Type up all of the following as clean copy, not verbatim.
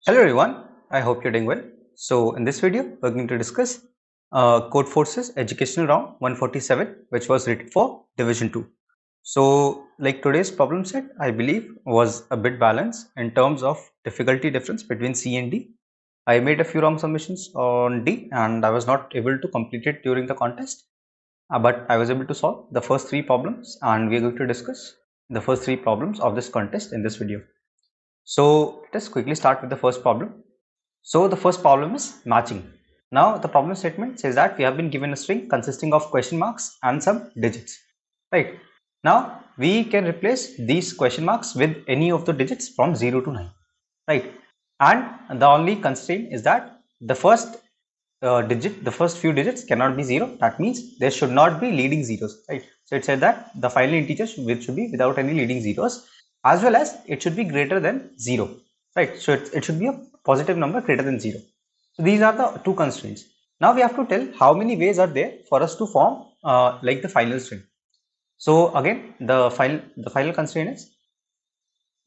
Hello everyone, I hope you're doing well. So in this video, we're going to discuss Codeforces Educational Round 147, which was written for Division 2. So like today's problem set, I believe was a bit balanced in terms of difficulty difference between C and D. I made a few wrong submissions on D and I was not able to complete it during the contest. But I was able to solve the first three problems and we are going to discuss the first three problems of this contest in this video. So let us quickly start with the first problem. So the first problem is matching. Now the problem statement says that we have been given a string consisting of question marks and some digits, right? Now we can replace these question marks with any of the digits from 0 to 9, right? And the only constraint is that the first the first few digits cannot be 0. That means there should not be leading zeros, right? So it said that the final integer should be without any leading zeros, as well as it should be greater than 0, right? So it should be a positive number greater than 0. So these are the two constraints. Now we have to tell how many ways are there for us to form like the final string. So again, the final constraint is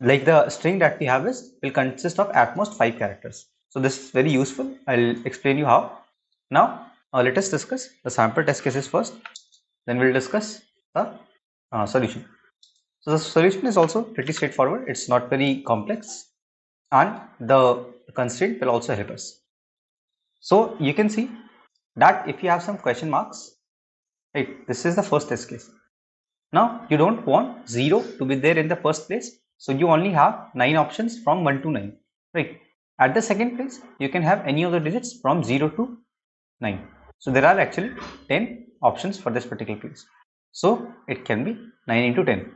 like the string that we have is will consist of at most 5 characters. So this is very useful. I'll explain you how. Now let us discuss the sample test cases first. Then we'll discuss the solution. So the solution is also pretty straightforward. It's not very complex, and the constraint will also help us. So you can see that if you have some question marks, right, this is the first test case. Now you don't want 0 to be there in the first place, so you only have 9 options from 1 to 9, right? At the second place, you can have any of the digits from 0 to 9. So there are actually 10 options for this particular case. So it can be 9 into 10.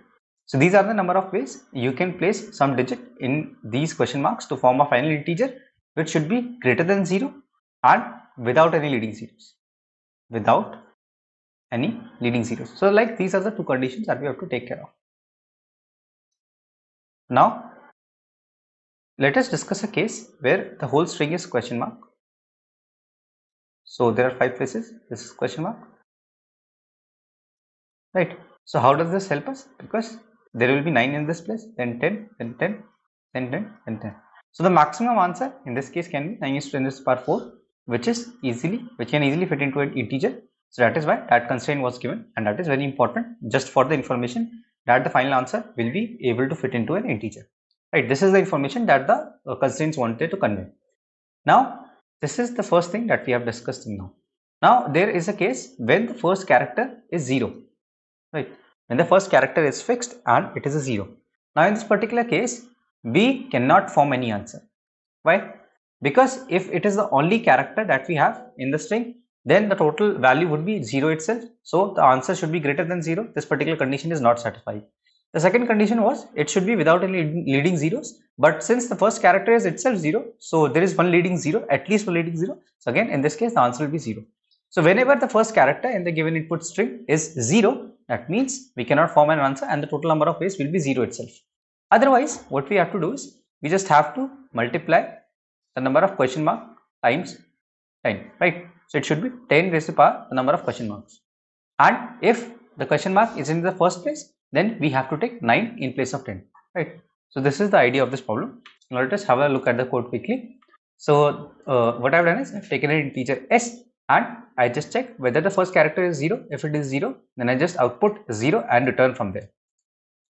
So these are the number of ways you can place some digit in these question marks to form a final integer which should be greater than 0 and without any leading zeros. Without any leading zeros. So like these are the two conditions that we have to take care of. Now let us discuss a case where the whole string is question mark. So there are 5 places. This is question mark, right? So how does this help us? Because there will be 9 in this place, then 10, then 10, then 10, then 10. So the maximum answer in this case can be 9 is to 10 raised to the power 4, which can easily fit into an integer. So that is why that constraint was given, and that is very important just for the information that the final answer will be able to fit into an integer, right? This is the information that the constraints wanted to convey. Now this is the first thing that we have discussed now. Now there is a case when the first character is 0, right? When the first character is fixed and it is a 0. Now in this particular case, we cannot form any answer. Why? Because if it is the only character that we have in the string, then the total value would be 0 itself. So the answer should be greater than 0. This particular condition is not satisfied. The second condition was it should be without any leading zeros. But since the first character is itself 0, so there is one leading 0, at least one leading 0. So again, in this case, the answer will be 0. So whenever the first character in the given input string is 0, that means we cannot form an answer and the total number of ways will be 0 itself. Otherwise, what we have to do is we just have to multiply the number of question mark times 10, right? So it should be 10 raised to the power the number of question marks. And if the question mark is in the first place, then we have to take 9 in place of 10, right? So this is the idea of this problem. Now let us have a look at the code quickly. So what I've done is I've taken an integer s and I just check whether the first character is 0. If it is 0, then I just output 0 and return from there,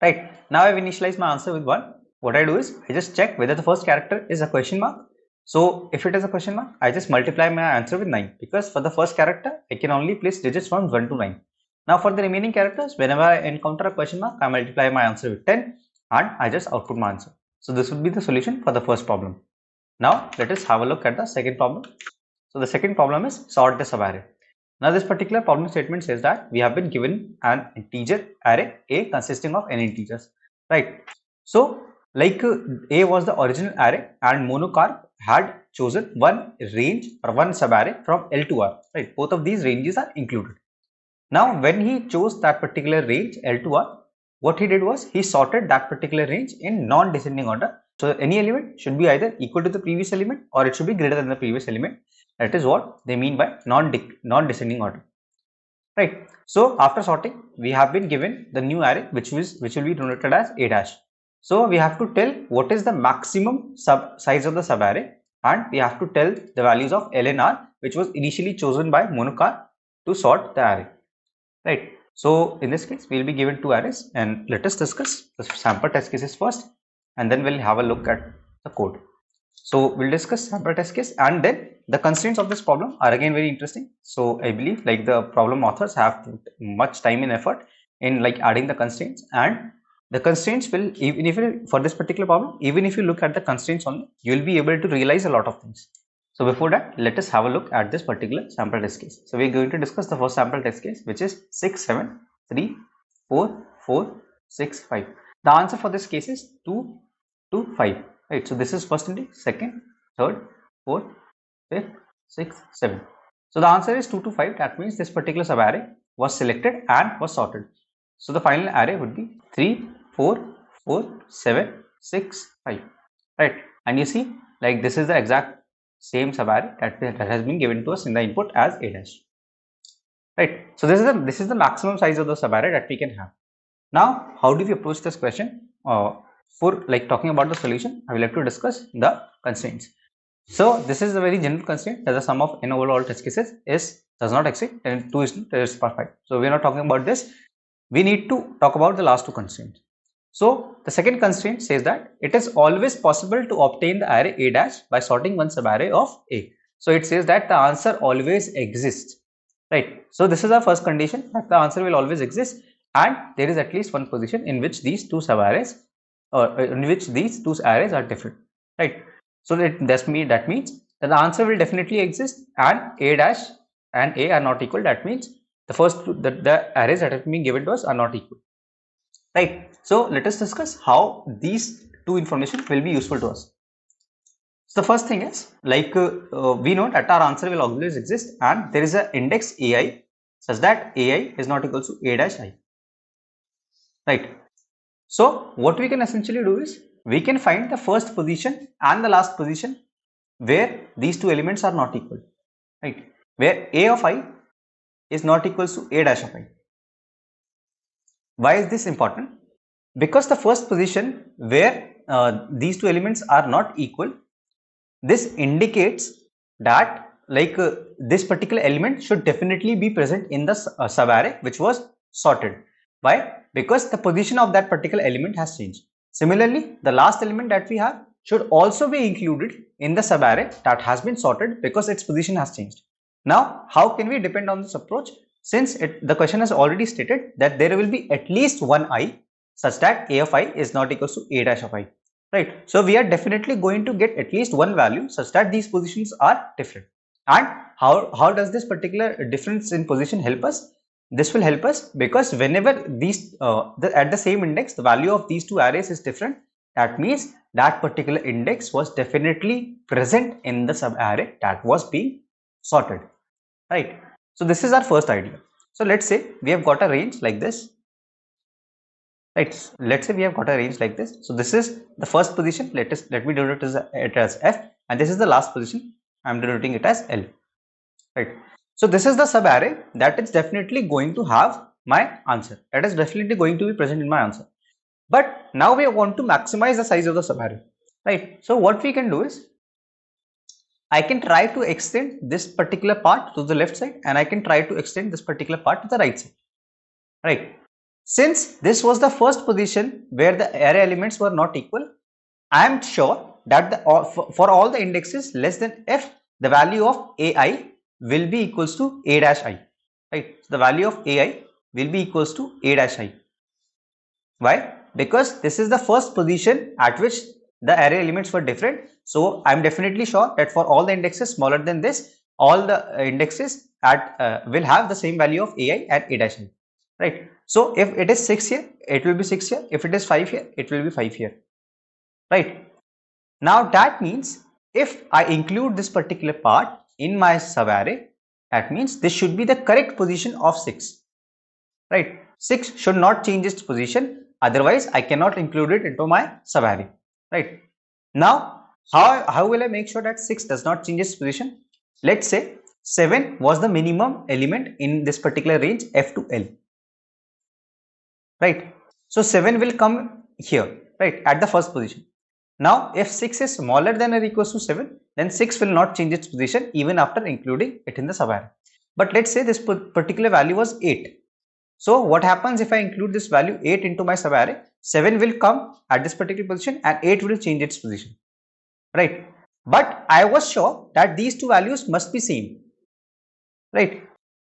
right? Now I've initialized my answer with 1. What I do is I just check whether the first character is a question mark. So if it is a question mark, I just multiply my answer with 9, because for the first character I can only place digits from 1 to 9. Now for the remaining characters, whenever I encounter a question mark, I multiply my answer with 10 and I just output my answer. So this would be the solution for the first problem. Now let us have a look at the second problem. So the second problem is sort the subarray. Now this particular problem statement says that we have been given an integer array A consisting of n integers, right? So like A was the original array and monocarp had chosen one range or one subarray from L to R, right? Both of these ranges are included. Now when he chose that particular range L to R, what he did was he sorted that particular range in non-descending order. So any element should be either equal to the previous element or it should be greater than the previous element. That is what they mean by non-descending order, right? So after sorting, we have been given the new array which will be denoted as A dash. So we have to tell what is the maximum size of the subarray, and we have to tell the values of L and R, which was initially chosen by Monocar to sort the array, right? So in this case, we'll be given two arrays, and let us discuss the sample test cases first, and then we'll have a look at the code. So we'll discuss sample test case, and then the constraints of this problem are again very interesting. So I believe like the problem authors have put much time and effort in like adding the constraints, and the constraints will, even if for this particular problem, even if you look at the constraints only, you will be able to realize a lot of things. So before that, let us have a look at this particular sample test case. So we're going to discuss the first sample test case, which is 6, 7, 3, 4, 4, 6, 5. The answer for this case is 2 to 5. Right. So this is first index, second, third, fourth, fifth, sixth, seventh. So the answer is 2 to 5. That means this particular subarray was selected and was sorted. So the final array would be 3, 4, 4, 7, 6, 5. Right. And you see, like this is the exact same subarray that has been given to us in the input as A dash. Right. So this is the maximum size of the subarray that we can have. Now, how do we approach this question? For like talking about the solution, I will have to discuss the constraints. So this is a very general constraint that the sum of n over all test cases does not exceed 2 is to 10 raised to power 5. So we are not talking about this. We need to talk about the last two constraints. So the second constraint says that it is always possible to obtain the array A dash by sorting one subarray of A. So it says that the answer always exists, right? So this is our first condition, that the answer will always exist, and there is at least one position in which these two subarrays are different, right? So that means that the answer will definitely exist, and A dash and A are not equal. That means the first two, the arrays that have been given to us are not equal, right? So let us discuss how these two information will be useful to us. So the first thing is like we know that our answer will always exist, and there is an index AI such that AI is not equal to A dash I, right? So what we can essentially do is we can find the first position and the last position where these two elements are not equal, right? Where A of I is not equal to A dash of I. Why is this important? Because the first position where these two elements are not equal, this indicates that like this particular element should definitely be present in the subarray which was sorted. Why? Because the position of that particular element has changed. Similarly, the last element that we have should also be included in the subarray that has been sorted because its position has changed. Now, how can we depend on this approach? Since the question has already stated that there will be at least one I such that A of I is not equal to A dash of I, right? So we are definitely going to get at least one value such that these positions are different. And how does this particular difference in position help us? This will help us because whenever these at the same index the value of these two arrays is different, that means that particular index was definitely present in the subarray that was being sorted, right? So this is our first idea. So let's say we have got a range like this, right? Let's say we have got a range like this. So this is the first position. Let me denote it as F, and this is the last position. I'm denoting it as L, right? So this is the subarray that is definitely going to have my answer. That is definitely going to be present in my answer. But now we want to maximize the size of the subarray, right? So what we can do is I can try to extend this particular part to the left side, and I can try to extend this particular part to the right side, right? Since this was the first position where the array elements were not equal, I am sure that for all the indexes less than F, the value of AI will be equals to A dash I, right? So the value of AI will be equals to A dash I. Why? Because this is the first position at which the array elements were different. So I am definitely sure that for all the indexes smaller than this, all the indexes will have the same value of AI and A dash I, right? So if it is 6 here, it will be 6 here. If it is 5 here, it will be 5 here, right? Now that means if I include this particular part in my subarray, that means this should be the correct position of 6, right? 6 should not change its position, otherwise I cannot include it into my subarray, right? Now how will I make sure that 6 does not change its position? Let's say 7 was the minimum element in this particular range F to L, right? So 7 will come here. right, at the first position. Now, if 6 is smaller than or equals to 7, then 6 will not change its position even after including it in the subarray. But let's say this particular value was 8. So what happens if I include this value 8 into my subarray? 7 will come at this particular position and 8 will change its position, right? But I was sure that these two values must be same, right?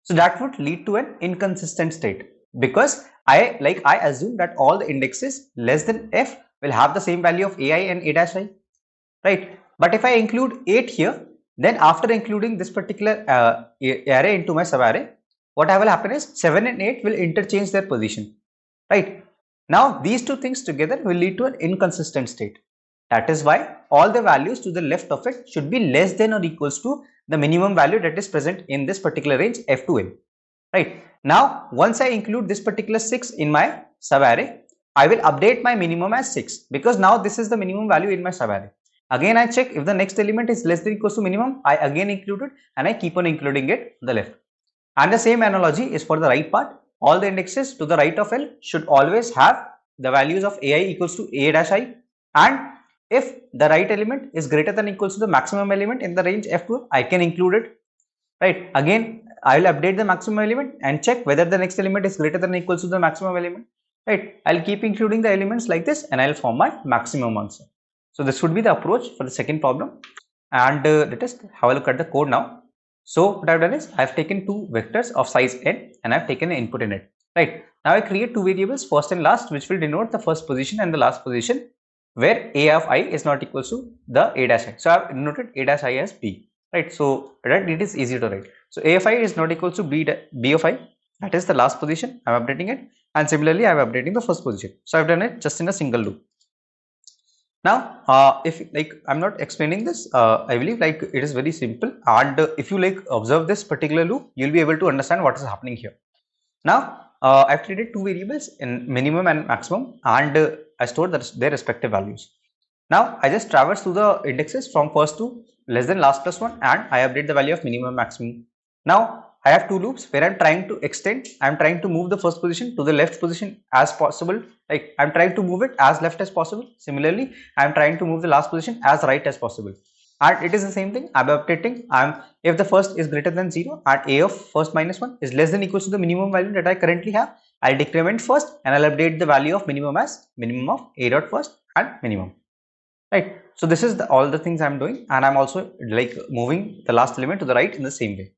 So that would lead to an inconsistent state, because I assume that all the indexes less than f will have the same value of ai and a dash I, right? But if I include 8 here, then after including this particular array into my subarray, what will happen is 7 and 8 will interchange their position, right? Now these two things together will lead to an inconsistent state. That is why all the values to the left of it should be less than or equals to the minimum value that is present in this particular range f to n, right? Now once I include this particular 6 in my subarray, I will update my minimum as 6, because now this is the minimum value in my subarray. Again I check if the next element is less than or equals to minimum, I again include it and I keep on including it on the left. And the same analogy is for the right part. All the indexes to the right of L should always have the values of ai equals to a dash I, and if the right element is greater than or equals to the maximum element in the range f2, I can include it, right? Again I will update the maximum element and check whether the next element is greater than or equals to the maximum element, right? I'll keep including the elements like this and I'll form my maximum answer. So this would be the approach for the second problem. And let us have a look at the code now. So what I've done is I've taken two vectors of size n and I've taken an input in it, right? Now I create two variables, first and last, which will denote the first position and the last position, where a of I is not equal to the a dash I. So I've denoted a dash I as b, right? So that it is easy to write. So a of I is not equal to b of I, that is the last position. I'm updating it, and similarly I'm updating the first position. So I've done it just in a single loop. Now if I'm not explaining this, I believe it is very simple, and if you observe this particular loop, you'll be able to understand what is happening here. Now I've created two variables in minimum and maximum, and I stored their respective values. Now I just traverse through the indexes from first to less than last plus 1, and I update the value of minimum and maximum. Now I have two loops where I'm trying to extend, I'm trying to move the first position to the left position as possible, I'm trying to move it as left as possible. Similarly, I'm trying to move the last position as right as possible. And it is the same thing, I'm updating, if the first is greater than 0 and a of first minus 1 is less than equals to the minimum value that I currently have, I'll decrement first and I'll update the value of minimum as minimum of a dot first and minimum, right? So this is all the things I'm doing, and I'm also moving the last element to the right in the same way.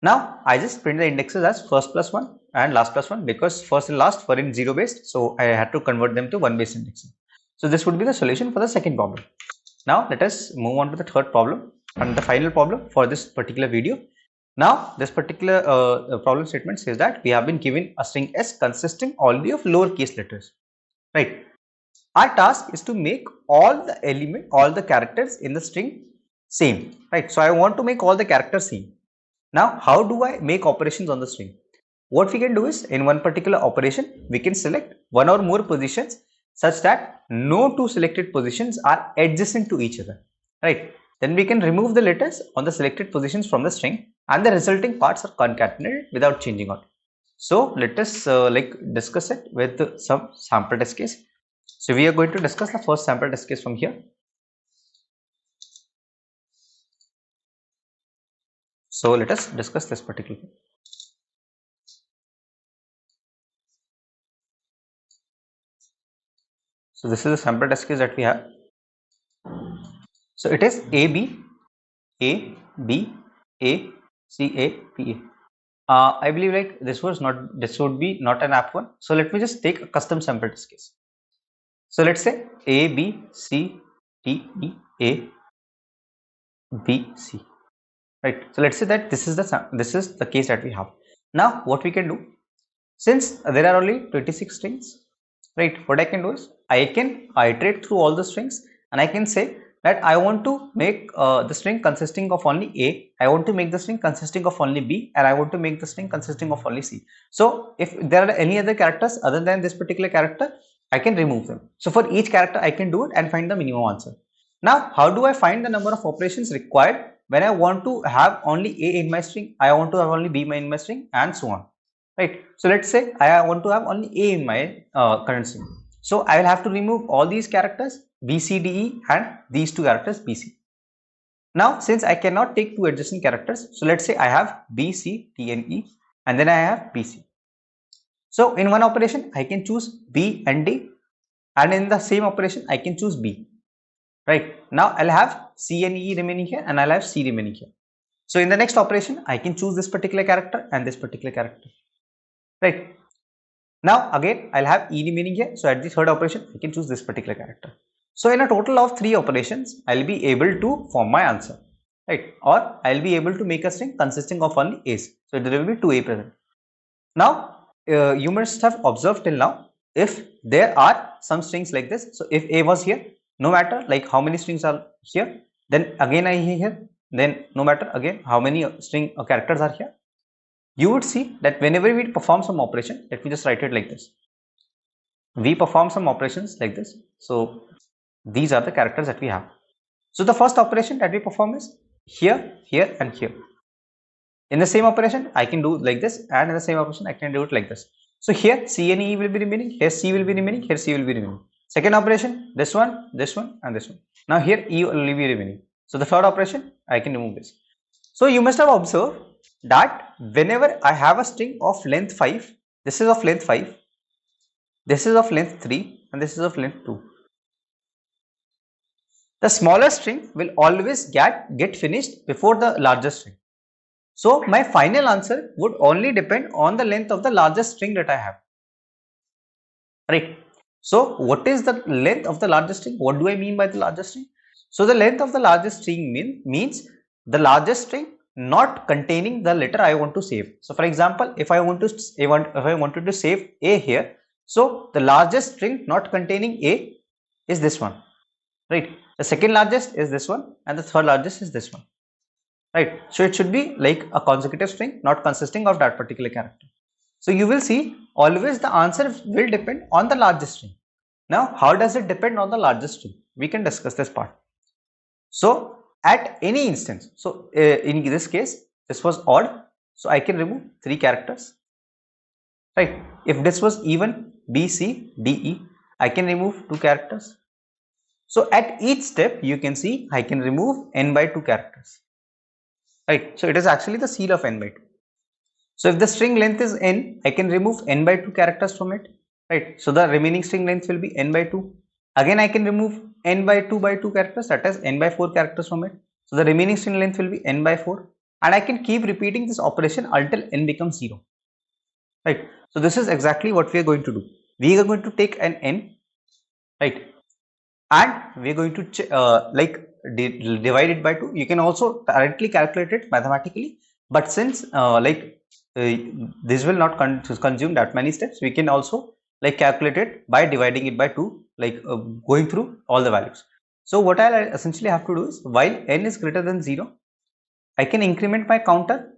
Now I just print the indexes as first plus 1 and last plus 1, because first and last were in 0 based, so I had to convert them to 1 based indexing. So this would be the solution for the second problem. Now let us move on to the third problem and the final problem for this particular video. Now this particular problem statement says that we have been given a string s consisting only of lowercase letters, right? Our task is to make all the characters in the string same, right? So I want to make all the characters same. Now how do I make operations on the string? What we can do is, in one particular operation, we can select one or more positions such that no two selected positions are adjacent to each other, right? Then we can remove the letters on the selected positions from the string, and the resulting parts are concatenated without changing out. So let us discuss it with some sample test case. So we are going to discuss the first sample test case from here. So let us discuss this particular thing. So this is the sample test case that we have. So it is A B A B A C A P A. I believe this would be not an apt one. So let me just take a custom sample test case. So let's say A B C D E A B C. Right. So let's say that this is the case that we have. Now what we can do, since there are only 26 strings, right? What I can do is I can iterate through all the strings, and I can say that I want to make the string consisting of only A, I want to make the string consisting of only B, and I want to make the string consisting of only C. So if there are any other characters other than this particular character, I can remove them. So for each character I can do it and find the minimum answer. Now how do I find the number of operations required when I want to have only A in my string, I want to have only B in my string, and so on, right? So let's say I want to have only A in my current string. So I will have to remove all these characters B, C, D, E and these two characters B, C. Now since I cannot take two adjacent characters, so let's say I have B, C, D and E and then I have B, C. So in one operation I can choose B and D, and in the same operation I can choose B. Right, now I'll have C and E remaining here and I'll have C remaining here. So in the next operation I can choose this particular character and this particular character. Right, now again I'll have E remaining here, so at the third operation I can choose this particular character. So in a total of 3 operations I'll be able to form my answer, right, or I'll be able to make a string consisting of only A's. So there will be 2 A present. Now you must have observed till now, if there are some strings like this, so if A was here, no matter like how many strings are here, then again I here, then no matter again how many string characters are here, you would see that whenever we perform some operation, let me just write it like this, we perform some operations like this. So these are the characters that we have. So the first operation that we perform is here, here and here. In the same operation I can do like this, and in the same operation I can do it like this. So here C and E will be remaining, here C will be remaining, here C will be remaining. Second operation, this one and this one. Now here E will be remaining. So the third operation I can remove this. So you must have observed that whenever I have a string of length 5, this is of length 5, this is of length 3 and this is of length 2. The smaller string will always get finished before the larger string. So my final answer would only depend on the length of the largest string that I have. Right. So what is the length of the largest string? What do I mean by the largest string? So the length of the largest string means the largest string not containing the letter I want to save. So for example, if I wanted to save A here, so the largest string not containing A is this one. Right. The second largest is this one and the third largest is this one. Right. So it should be like a consecutive string not consisting of that particular character. So you will see always the answer will depend on the largest string. Now how does it depend on the largest string? We can discuss this part. So at any instance, so in this case this was odd, so I can remove 3 characters. Right. If this was even B, C, D, E, I can remove 2 characters. So at each step you can see I can remove n by 2 characters. Right. So it is actually the seal of n by 2. So if the string length is n, I can remove n by 2 characters from it. Right. So the remaining string length will be n by 2. Again I can remove n by 2 characters, that is n by 4 characters from it. So the remaining string length will be n by 4, and I can keep repeating this operation until n becomes 0. Right. So this is exactly what we are going to do. We are going to take an n, right, and we are going to divide it by 2. You can also directly calculate it mathematically, but since this will not consume that many steps, we can also calculate it by dividing it by 2, going through all the values. So what I essentially have to do is, while n is greater than 0, I can increment my counter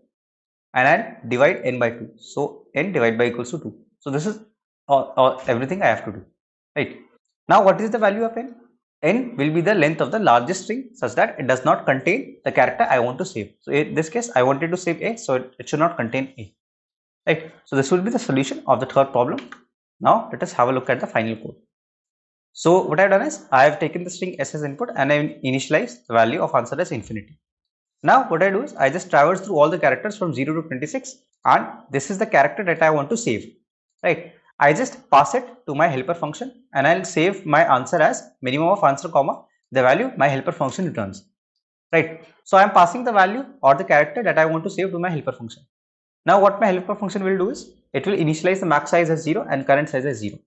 and I'll divide n by 2. So n divided by equals to 2. So this is everything I have to do. Right. Now what is the value of n? N will be the length of the largest string such that it does not contain the character I want to save. So in this case I wanted to save A, so it should not contain A. Right. So this will be the solution of the third problem. Now let us have a look at the final code. So what I have done is, I have taken the string s as input and I initialized the value of answer as infinity. Now what I do is, I just traverse through all the characters from 0 to 26, and this is the character that I want to save. Right. I just pass it to my helper function and I'll save my answer as minimum of answer comma the value my helper function returns. Right. So I am passing the value or the character that I want to save to my helper function. Now what my helper function will do is, it will initialize the max size as 0 and current size as 0.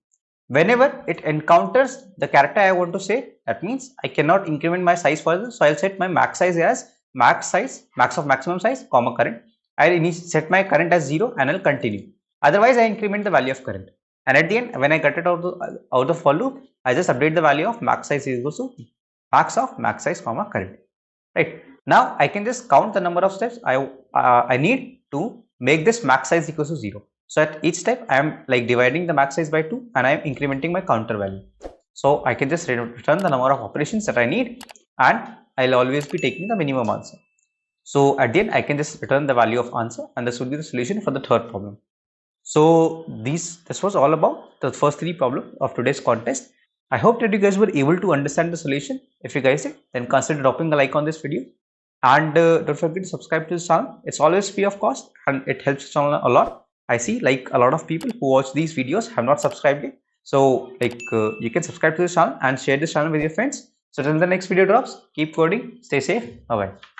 Whenever it encounters the character I want to save, that means I cannot increment my size further, so I'll set my max size as max of maximum size comma current. I'll set my current as 0 and I'll continue. Otherwise I increment the value of current, and at the end when I get it out of for loop, I just update the value of max size equals to max of max size comma current. Right. Now I can just count the number of steps I need to make this max size equals to 0. So at each step I am dividing the max size by 2 and I am incrementing my counter value. So I can just return the number of operations that I need, and I'll always be taking the minimum answer. So at the end I can just return the value of answer, and this will be the solution for the third problem. So this was all about the first 3 problems of today's contest. I hope that you guys were able to understand the solution. If you guys did, then consider dropping a like on this video, and don't forget to subscribe to this channel. It's always free of cost and it helps the channel a lot. I see like a lot of people who watch these videos have not subscribed yet. So like you can subscribe to this channel and share this channel with your friends. So till the next video drops, keep coding, stay safe, bye bye.